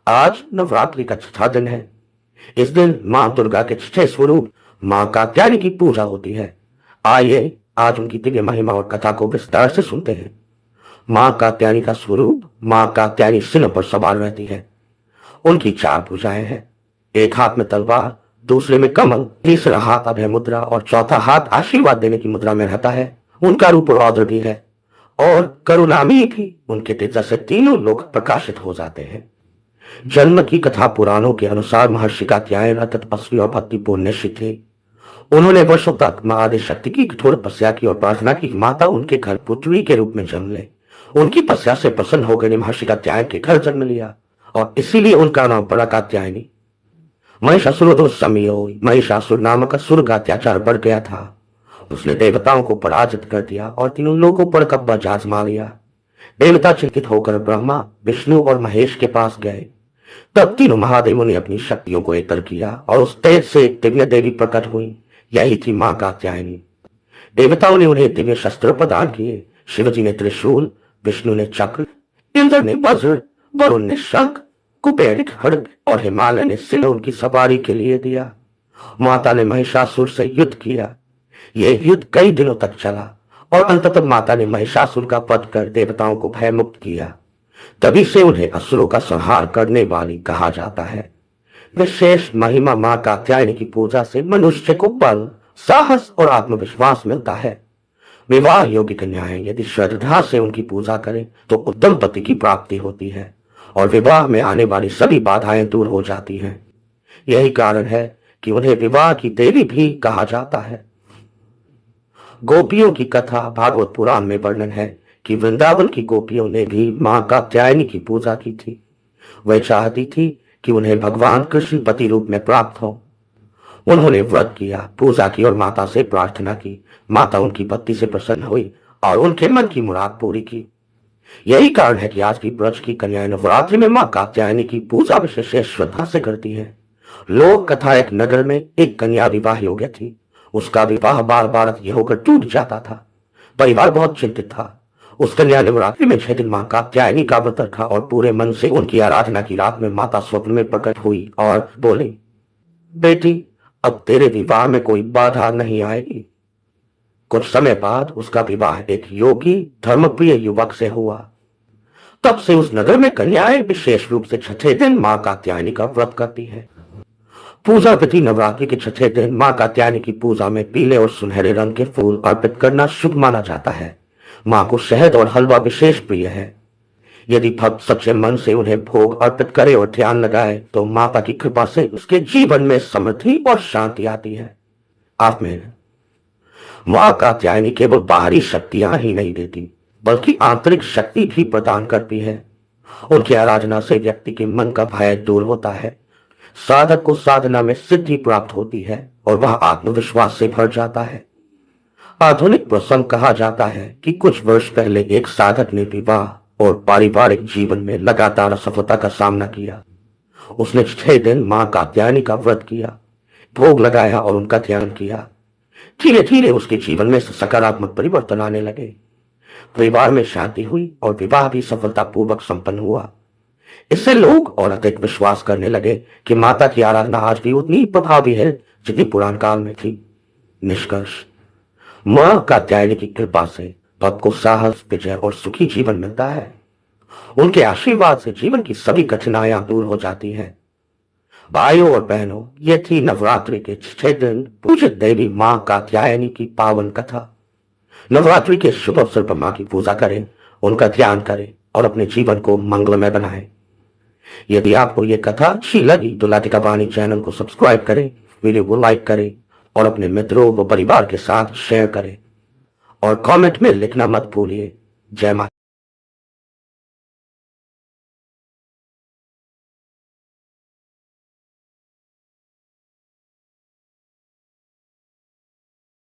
आज नवरात्रि का छठा दिन है। इस दिन मां दुर्गा के छठे स्वरूप मां कात्यायनी की पूजा होती है। आइए आज उनकी दिव्य महिमा और कथा को विस्तार से सुनते हैं। मां कात्यायनी का स्वरूप मां कात्यायनी सिंह पर सवार रहती है। उनकी चार भुजाएं हैं। एक हाथ में तलवार, दूसरे में कमल, तीसरा हाथ अभय मुद्रा और चौथा हाथ आशीर्वाद देने की मुद्रा में रहता है। उनका रूप रौद्र भी है और करुणामयी भी। उनके तेजा से तीनों लोग प्रकाशित हो जाते हैं। जन्म की कथा पुराणों के अनुसार महर्षि कात्यायन तपस्वी और भक्तिपूर्ण ऋषि थे। उन्होंने वर्षों तक मां आदि शक्ति की कठोर तपस्या की और प्रार्थना की माता उनके घर पुत्री के रूप में जन्म ले। उनकी तपस्या से प्रसन्न होकर महर्षि कात्यायन के घर जन्म लिया और इसीलिए उनका नाम पड़ा कात्यायनी। महिषासुर नामक असुर का अत्याचार बढ़ गया था। उसने देवताओं को पराजित कर दिया और तीनों लोगों पर कब्जा आजमा लिया। देवता चिंतित होकर ब्रह्मा, विष्णु और महेश के पास गए। तब तीनों महादेवों ने अपनी शक्तियों को एकत्र किया और उस तेज से एक दिव्य देवी प्रकट हुई। यही थी मां कात्यायनी। देवताओं ने उन्हें दिव्य शस्त्र प्रदान किए। शिवजी ने त्रिशूल, विष्णु ने चक्र, इंद्र ने वज्र, वरुण ने शंख, कुबेर ने खड्ग और हिमालय ने सिंह उनकी सवारी के लिए दिया। माता ने महिषासुर से युद्ध किया। यह युद्ध कई दिनों तक चला और अंततः माता ने महिषासुर का वध कर देवताओं को भय मुक्त किया। तभी से उन्हें असुरों का संहार करने वाली कहा जाता है। विशेष महिमा मां कात्यायनी की पूजा से मनुष्य को बल, साहस और आत्मविश्वास मिलता है। विवाह योग्य कन्याएं यदि श्रद्धा से उनकी पूजा करें तो उत्तम पति की प्राप्ति होती है और विवाह में आने वाली सभी बाधाएं दूर हो जाती हैं। यही कारण है कि उन्हें विवाह की देवी भी कहा जाता है। गोपियों की कथा भागवत पुराण में वर्णन है कि वृंदावन की गोपियों ने भी मां कात्यायनी की पूजा की थी। वह चाहती थी कि उन्हें भगवान कृष्ण पति रूप में प्राप्त हो। उन्होंने व्रत किया, पूजा की और माता से प्रार्थना की। माता उनकी भक्ति से प्रसन्न हुई और उनके मन की मुराद पूरी की। यही कारण है कि आज की ब्रज की कन्याएं नवरात्रि में मां कात्यायनी की पूजा विशेष श्रद्धा से करती हैं। लोक कथा, एक नगर में एक कन्या विवाह योग्य थी। उसका विवाह बार बार ये होकर टूट जाता था। परिवार बहुत चिंतित था। उस कन्या ने नवरात्रि में 6 दिन मां कात्यायनी का व्रत रखा और पूरे मन से उनकी आराधना की। रात में माता स्वप्न में प्रकट हुई और बोली, बेटी अब तेरे विवाह में कोई बाधा नहीं आएगी। कुछ समय बाद उसका विवाह एक योगी धर्मप्रिय युवक से हुआ। तब से उस नगर में कन्याएं विशेष रूप से छठे दिन मां कात्यायनी का व्रत करती है। पूजा विधि, नवरात्रि के छठे दिन मां कात्यायनी की पूजा में पीले और सुनहरे रंग के फूल अर्पित करना शुभ माना जाता है। मां को शहद और हलवा विशेष प्रिय है। यदि भक्त सच्चे मन से उन्हें भोग अर्पित करे और ध्यान लगाए तो माता की कृपा से उसके जीवन में समृद्धि और शांति आती है। आप में मां कात्यायनी केवल बाहरी शक्तियां ही नहीं देती बल्कि आंतरिक शक्ति भी प्रदान करती है। उनकी आराधना से व्यक्ति के मन का भय दूर होता है, साधक को साधना में सिद्धि प्राप्त होती है और वह आत्मविश्वास से भर जाता है। आधुनिक प्रसंग कहा जाता है कि कुछ वर्ष पहले एक साधक ने विवाह और पारिवारिक जीवन में लगातार असफलता का सामना किया। उसने 6 दिन मां कात्यायनी का व्रत किया, भोग लगाया और उनका ध्यान किया। धीरे धीरे उसके जीवन में सकारात्मक परिवर्तन आने लगे। परिवार में शांति हुई और विवाह भी सफलतापूर्वक संपन्न हुआ। इससे लोग और अधिक विश्वास करने लगे कि माता की आराधना आज भी उतनी प्रभावी है जितनी पुरान काल में थी। निष्कर्ष, मां कात्यायनी की कृपा से भक्त को साहस, विजय और सुखी जीवन मिलता है। उनके आशीर्वाद से जीवन की सभी कठिनाइयां दूर हो जाती हैं। भाइयों और बहनों, ये थी नवरात्रि के 6 दिन पूजित देवी मां कात्यायनी की पावन कथा। नवरात्रि के शुभ अवसर पर मां की पूजा करें, उनका ध्यान करें और अपने जीवन को मंगलमय बनाएं। यदि आपको ये कथा अच्छी लगी तो लातिका वाणी चैनल को सब्सक्राइब करें, वीडियो को लाइक करें और अपने मित्रों व परिवार के साथ शेयर करें और कमेंट में लिखना मत भूलिए। जय माता।